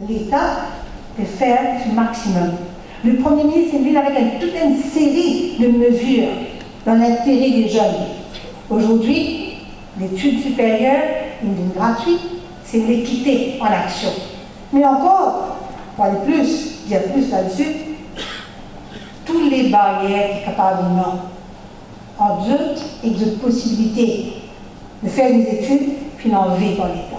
l'État de faire du maximum. Le Premier ministre est venu avec toute une série de mesures dans l'intérêt des jeunes. Aujourd'hui, l'étude supérieure, une gratuite, c'est l'équité en action. Mais encore, pour aller plus, dire plus là-dessus, toutes les barrières qui capablement en doute et de possibilité de faire des études puis d'enlever par l'État.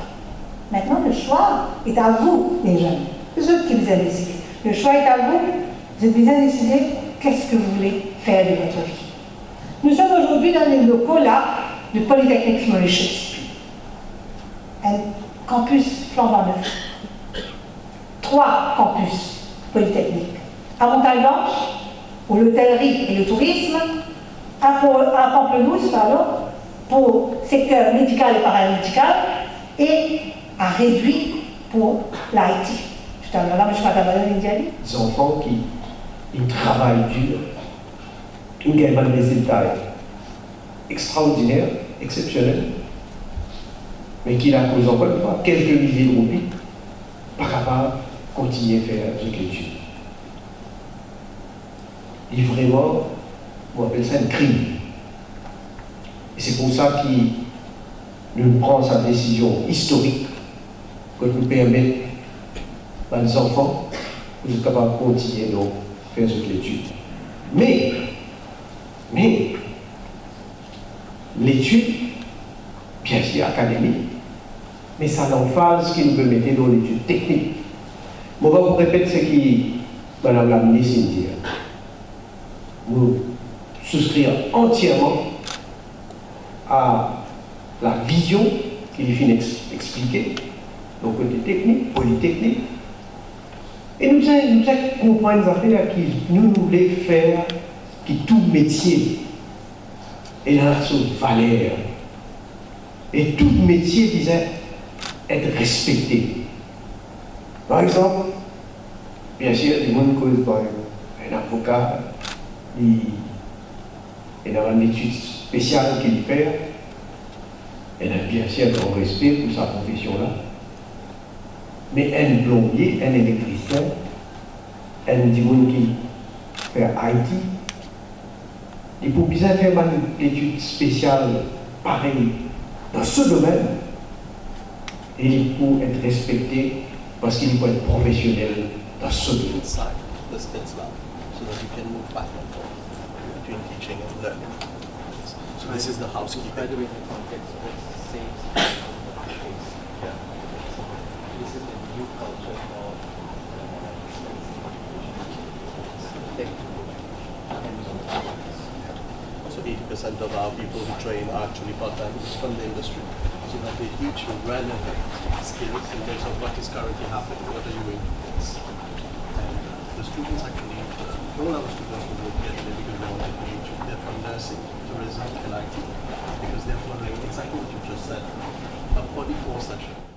Maintenant, le choix est à vous, les jeunes. C'est eux qui vous avez décidé. Le choix est à vous. Vous avez bien décidé qu'est-ce que vous voulez faire de votre vie. Nous sommes aujourd'hui dans les locaux là de Polytechnique Mauritius. Un campus flambant neuf. 3 campus polytechniques. À Montagne-Blanche, pour l'hôtellerie et le tourisme, à Pamplemousse, pour le secteur médical et paramédical, et à Réduit pour l'IT. Tout à l'heure, là, je m'attendais à dire. Des enfants qui travaillent dur, qui gagnent des résultats extraordinaires, exceptionnels, mais qui, à cause encore une fois, quelques milliers de roupies, pas capable de continuer à faire toute l'étude. Et vraiment, on appelle ça un crime. Et c'est pour ça qu'il nous prend sa décision historique, que nous permet à nos enfants de capables de continuer à faire toute l'étude. Mais l'étude, bien sûr, académique, mais ça l'emphase qui nous permettait dans l'étude technique. On va vous répéter ce que Madame la ministre dit. Nous souscrire entièrement à la vision qu'il vient expliquer, donc côté technique, polytechnique. Et nous avons compris des affaires qui nous voulons faire, qui tout métier est dans sa valeur. Et tout métier disait être respecté. Par exemple, bien sûr, il y a des gens qui cause un avocat, il a une étude spéciale qu'il fait, il a bien sûr un respect pour sa profession-là. Mais un plombier, un électricien, un monde qui fait IT, il faut bien faire une étude spéciale pareille dans ce domaine, et il faut être respecté parce qu'il faut être professionnel dans ce domaine. So that you can move back and forth between teaching and learning. So this is the housekeeping. By the way, the context of it says Yeah. this is a new culture of tech So 80% of our people who train are actually part-time from the industry. So that they teach relevant skills in terms of what is currently happening, what are you going to fix. And the students actually, all our students will look at it because they want to teach. They're from nursing, tourism, and IT, because they're following exactly what you just said, a 44 session.